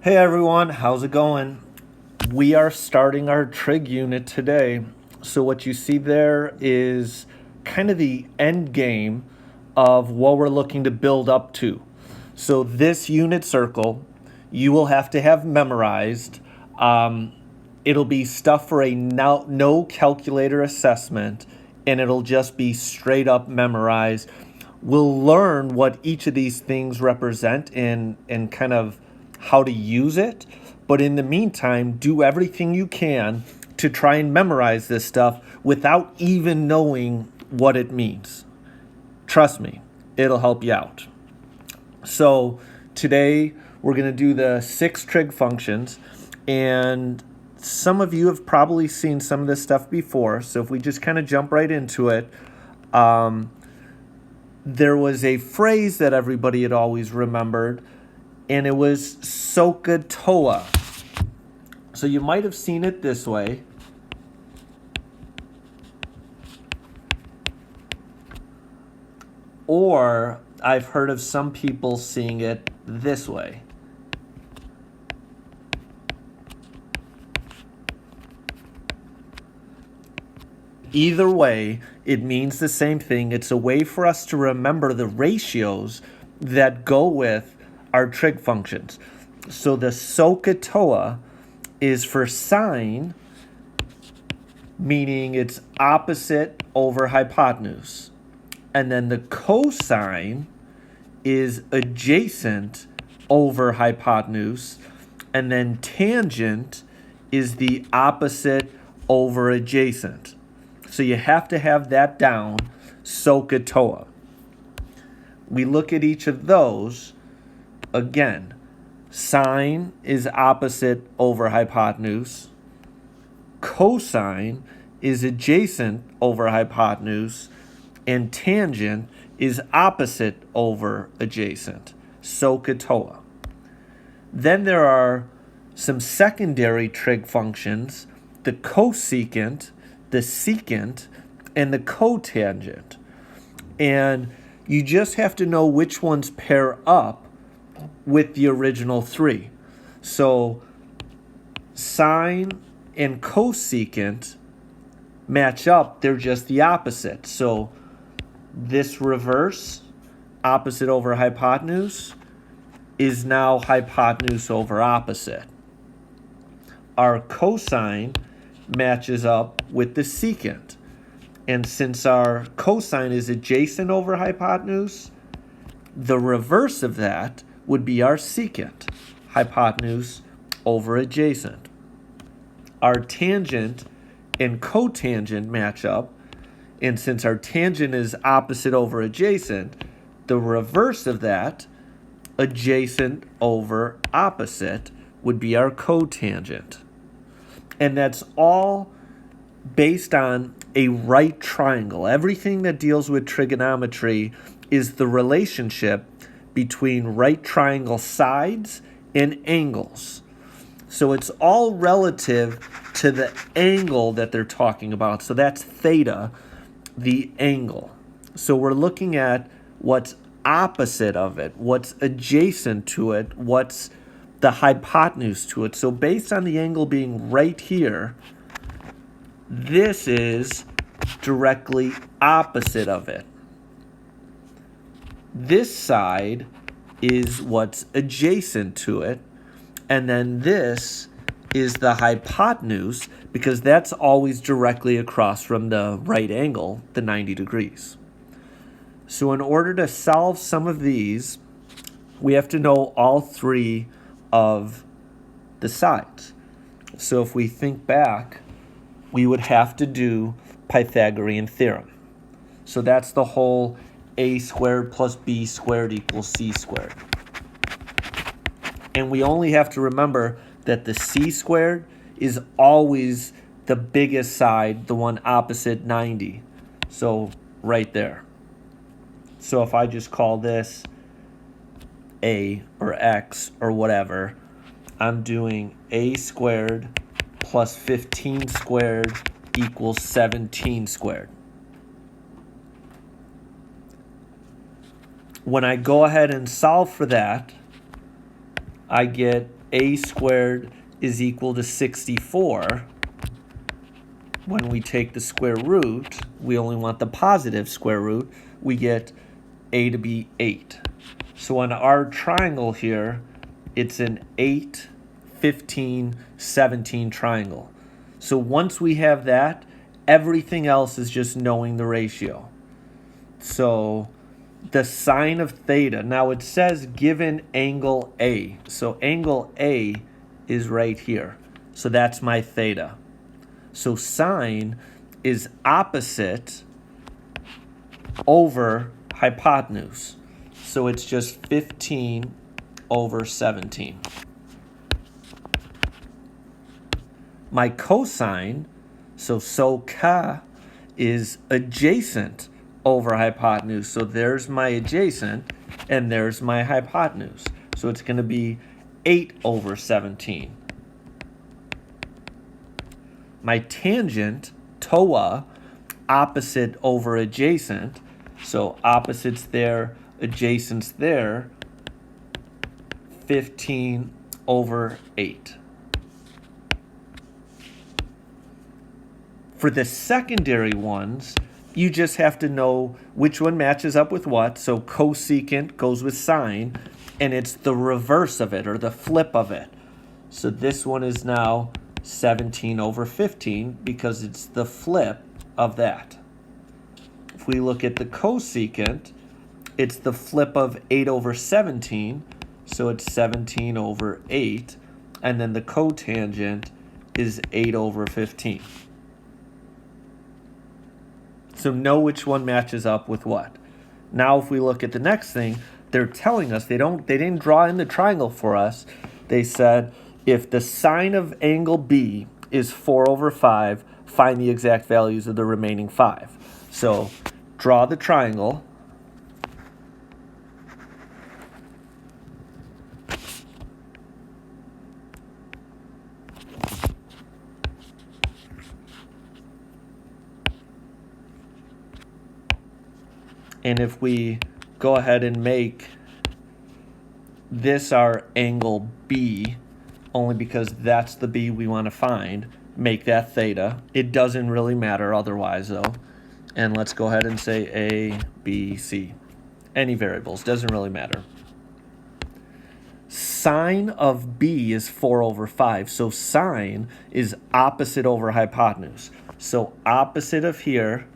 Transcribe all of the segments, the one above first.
Hey everyone, how's it going? We are starting our trig unit today. So what you see there is kind of the end game of what we're looking to build up to. So this unit circle, you will have to have memorized. It'll be stuff for a no calculator assessment, and it'll just be straight up memorized. We'll learn what each of these things represent and kind of how to use it. But in the meantime, do everything you can to try and memorize this stuff without even knowing what it means. Trust me, it'll help you out. So today we're going to do the 6 trig functions, and some of you have probably seen some of this stuff before. So if we just kind of jump right into it, there was a phrase that everybody had always remembered, and it was SOHCAHTOA. So you might have seen it this way. Or I've heard of some people seeing it this way. Either way, it means the same thing. It's a way for us to remember the ratios that go with our trig functions. So the SOHCAHTOA is for sine, meaning it's opposite over hypotenuse. And then the cosine is adjacent over hypotenuse. And then tangent is the opposite over adjacent. So you have to have that down, SOHCAHTOA. We look at each of those. Again, sine is opposite over hypotenuse. Cosine is adjacent over hypotenuse. And tangent is opposite over adjacent, SOHCAHTOA. Then there are some secondary trig functions, the cosecant, the secant, and the cotangent. And you just have to know which ones pair up with the original 3. So sine and cosecant match up, they're just the opposite. So this reverse, opposite over hypotenuse, is now hypotenuse over opposite. Our cosine matches up with the secant. And since our cosine is adjacent over hypotenuse, the reverse of that would be our secant, hypotenuse over adjacent. Our tangent and cotangent match up, and since our tangent is opposite over adjacent, the reverse of that, adjacent over opposite, would be our cotangent. And that's all based on a right triangle. Everything that deals with trigonometry is the relationship between right triangle sides and angles. So it's all relative to the angle that they're talking about. So that's theta, the angle. So we're looking at what's opposite of it, what's adjacent to it, what's the hypotenuse to it. So based on the angle being right here, this is directly opposite of it. This side is what's adjacent to it, and then this is the hypotenuse, because that's always directly across from the right angle, the 90 degrees. So in order to solve some of these, we have to know all 3 of the sides. So if we think back, we would have to do Pythagorean theorem. So that's the whole a squared plus b squared equals c squared. And we only have to remember that the c squared is always the biggest side, the one opposite 90. So right there. So if I just call this a or x or whatever, I'm doing a squared plus 15 squared equals 17 squared. When I go ahead and solve for that, I get a squared is equal to 64, when we take the square root, we only want the positive square root, we get a to be 8. So on our triangle here, it's an 8, 15, 17 triangle. So once we have that, everything else is just knowing the ratio. So the sine of theta, now it says given angle A. So angle A is right here. So that's my theta. So sine is opposite over hypotenuse. So it's just 15 over 17. My cosine, so ka is adjacent over hypotenuse. So there's my adjacent and there's my hypotenuse. So it's going to be 8 over 17. My tangent, toa, opposite over adjacent. So opposites there, adjacent's there, 15 over 8. For the secondary ones, you just have to know which one matches up with what. So cosecant goes with sine, and it's the reverse of it, or the flip of it. So this one is now 17 over 15 because it's the flip of that. If we look at the cosecant, it's the flip of 8 over 17, so it's 17 over 8, and then the cotangent is 8 over 15. So know which one matches up with what. Now if we look at the next thing, they're telling us, they didn't draw in the triangle for us. They said if the sine of angle B is 4 over 5, find the exact values of the remaining 5. So draw the triangle. And if we go ahead and make this our angle B, only because that's the B we want to find, make that theta. It doesn't really matter otherwise though. And let's go ahead and say A, B, C. Any variables, doesn't really matter. Sine of B is 4 over 5. So sine is opposite over hypotenuse. So opposite of here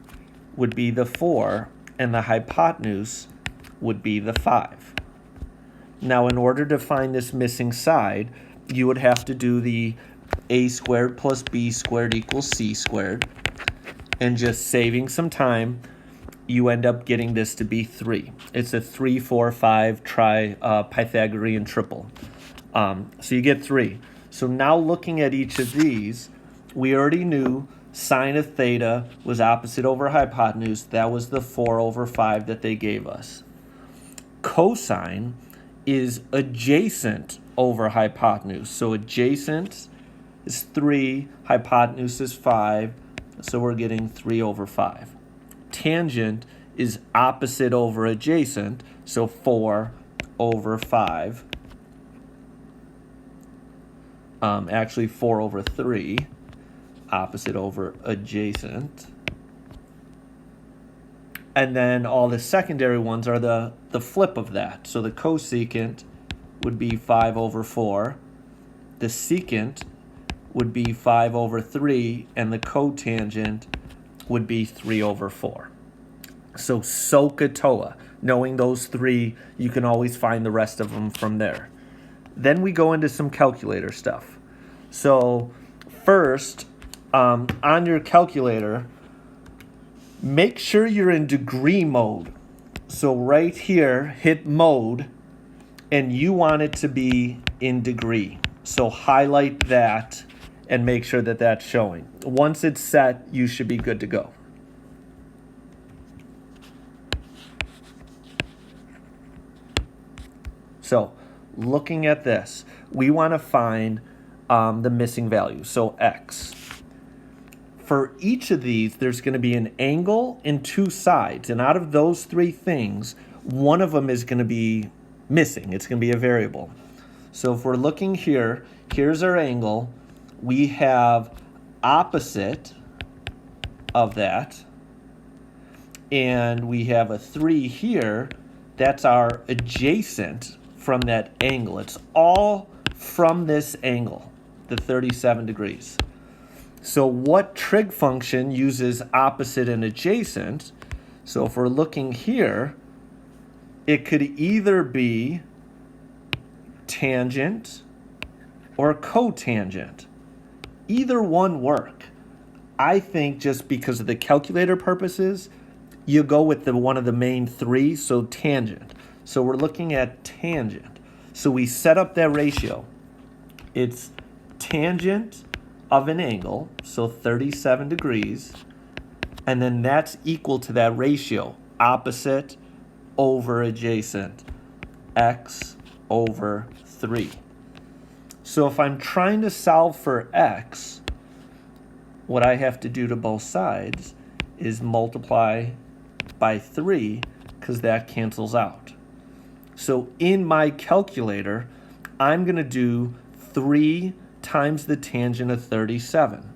would be the 4, and the hypotenuse would be the 5. Now in order to find this missing side, you would have to do the a squared plus b squared equals c squared. And just saving some time, you end up getting this to be 3. It's a 3, 4, 5 Pythagorean triple. So you get 3. So now looking at each of these, we already knew sine of theta was opposite over hypotenuse. That was the 4 over 5 that they gave us. Cosine is adjacent over hypotenuse. So adjacent is 3, hypotenuse is 5, so we're getting 3 over 5. Tangent is opposite over adjacent, so 4 over 5. Actually 4 over 3, opposite over adjacent. And then all the secondary ones are the flip of that. So the cosecant would be 5 over 4. The secant would be 5 over 3. And the cotangent would be 3 over 4. So SOHCAHTOA. Knowing those 3, you can always find the rest of them from there. Then we go into some calculator stuff. So first, on your calculator, make sure you're in degree mode. So right here, hit mode, and you want it to be in degree. So highlight that and make sure that that's showing. Once it's set, you should be good to go. So looking at this, we want to find the missing value, so x. For each of these, there's going to be an angle and 2 sides. And out of those 3 things, one of them is going to be missing. It's going to be a variable. So if we're looking here, here's our angle. We have opposite of that, and we have a 3 here. That's our adjacent from that angle. It's all from this angle, the 37 degrees. So what trig function uses opposite and adjacent? So if we're looking here, it could either be tangent or cotangent. Either one work. I think just because of the calculator purposes, you go with the one of the main 3, so tangent. So we're looking at tangent. So we set up that ratio. It's tangent of an angle, so 37 degrees, and then that's equal to that ratio, opposite over adjacent, x over 3. So if I'm trying to solve for x, what I have to do to both sides is multiply by 3, because that cancels out. So in my calculator, I'm going to do 3 times the tangent of 37.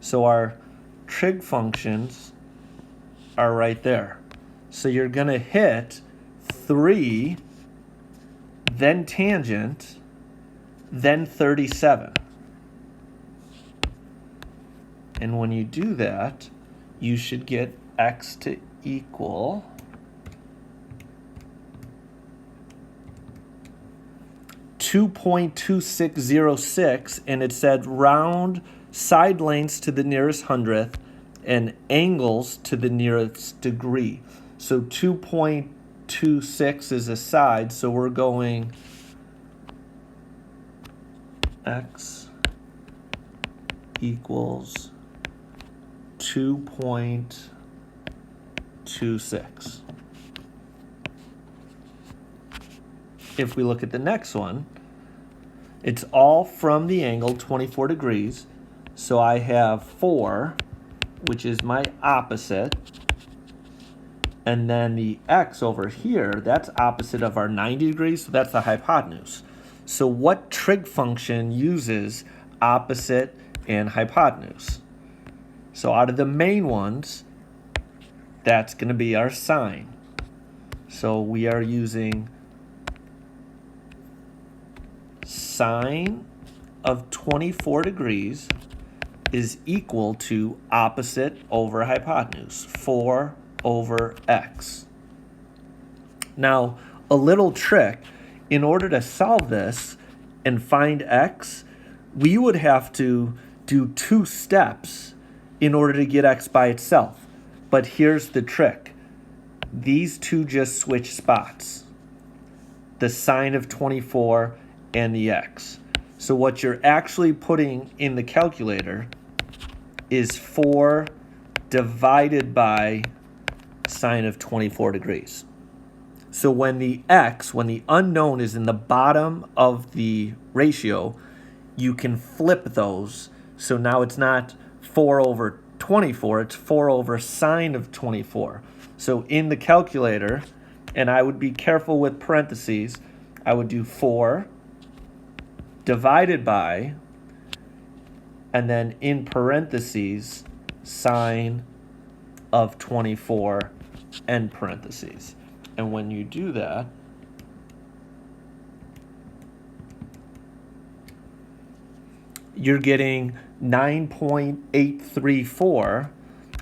So our trig functions are right there. So you're going to hit 3, then tangent, then 37. And when you do that, you should get x to equal 2.2606, and it said round side lengths to the nearest hundredth and angles to the nearest degree. So 2.26 is a side, so we're going x equals 2.26. If we look at the next one, it's all from the angle 24 degrees. So I have 4, which is my opposite. And then the x over here, that's opposite of our 90 degrees, so that's the hypotenuse. So what trig function uses opposite and hypotenuse? So out of the main ones, that's going to be our sine. So we are using sine of 24 degrees is equal to opposite over hypotenuse, 4 over x. Now, a little trick, in order to solve this and find x, we would have to do 2 steps in order to get x by itself. But here's the trick. These two just switch spots. The sine of 24 and the x. So what you're actually putting in the calculator is 4 divided by sine of 24 degrees. So when the x, when the unknown is in the bottom of the ratio, you can flip those. So now it's not 4 over 24, it's 4 over sine of 24. So in the calculator, and I would be careful with parentheses, I would do 4 divided by, and then in parentheses, sine of 24 end parentheses. And when you do that, you're getting 9.834,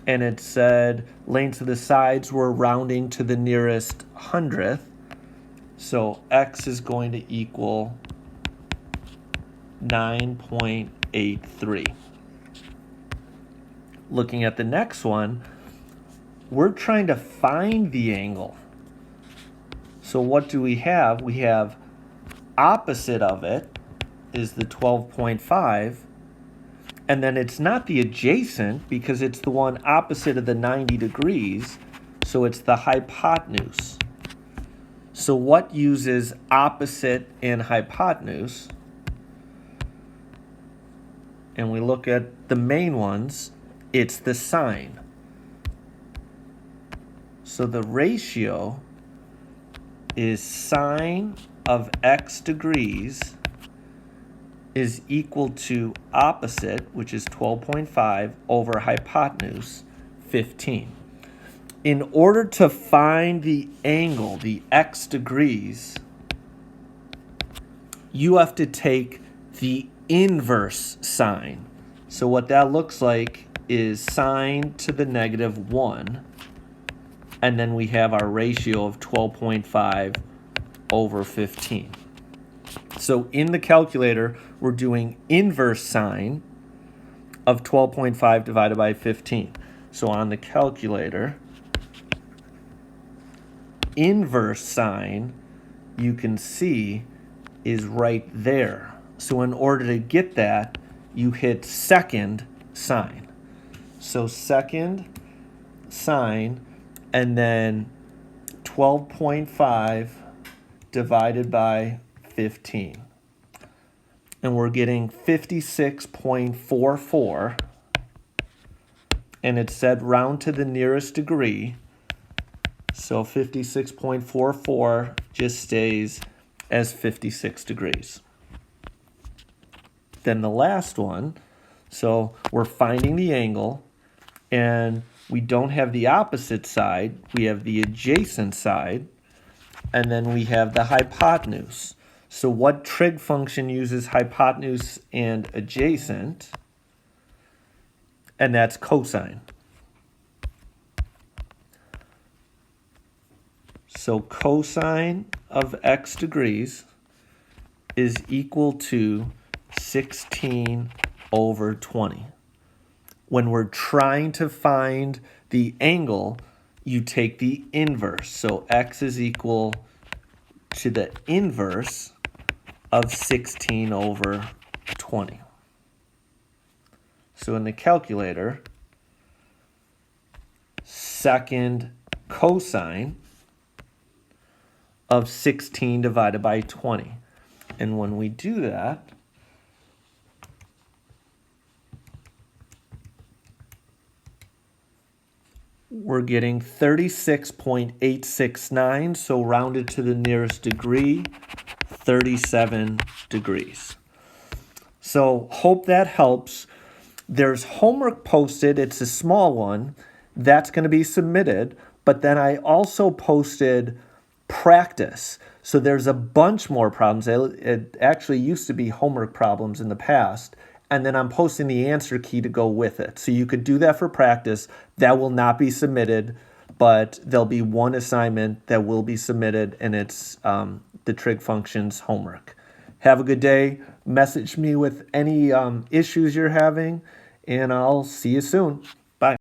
and it said lengths of the sides were rounding to the nearest hundredth. So x is going to equal 9.83. Looking at the next one, we're trying to find the angle. So what do we have? We have opposite of it is the 12.5, and then it's not the adjacent because it's the one opposite of the 90 degrees, so it's the hypotenuse. So what uses opposite and hypotenuse? And we look at the main ones, it's the sine. So the ratio is sine of x degrees is equal to opposite, which is 12.5, over hypotenuse, 15. In order to find the angle, the x degrees, you have to take the inverse sine. So what that looks like is sine to the negative 1, and then we have our ratio of 12.5 over 15. So in the calculator, we're doing inverse sine of 12.5 divided by 15. So on the calculator, inverse sine, you can see, is right there. So in order to get that, you hit second sine. So second sine, and then 12.5 divided by 15. And we're getting 56.44. And it said round to the nearest degree. So 56.44 just stays as 56 degrees. Then the last one, so we're finding the angle, and we don't have the opposite side, we have the adjacent side, and then we have the hypotenuse. So what trig function uses hypotenuse and adjacent? And that's cosine. So cosine of x degrees is equal to 16 over 20. When we're trying to find the angle, you take the inverse. So x is equal to the inverse of 16 over 20. So in the calculator, second cosine of 16 divided by 20. And when we do that, we're getting 36.869, so rounded to the nearest degree, 37 degrees. So hope that helps. There's homework posted. It's a small one. That's going to be submitted. But then I also posted practice. So there's a bunch more problems. It actually used to be homework problems in the past. And then I'm posting the answer key to go with it. So you could do that for practice. That will not be submitted, but there'll be one assignment that will be submitted, and it's the trig functions homework. Have a good day. Message me with any issues you're having, and I'll see you soon.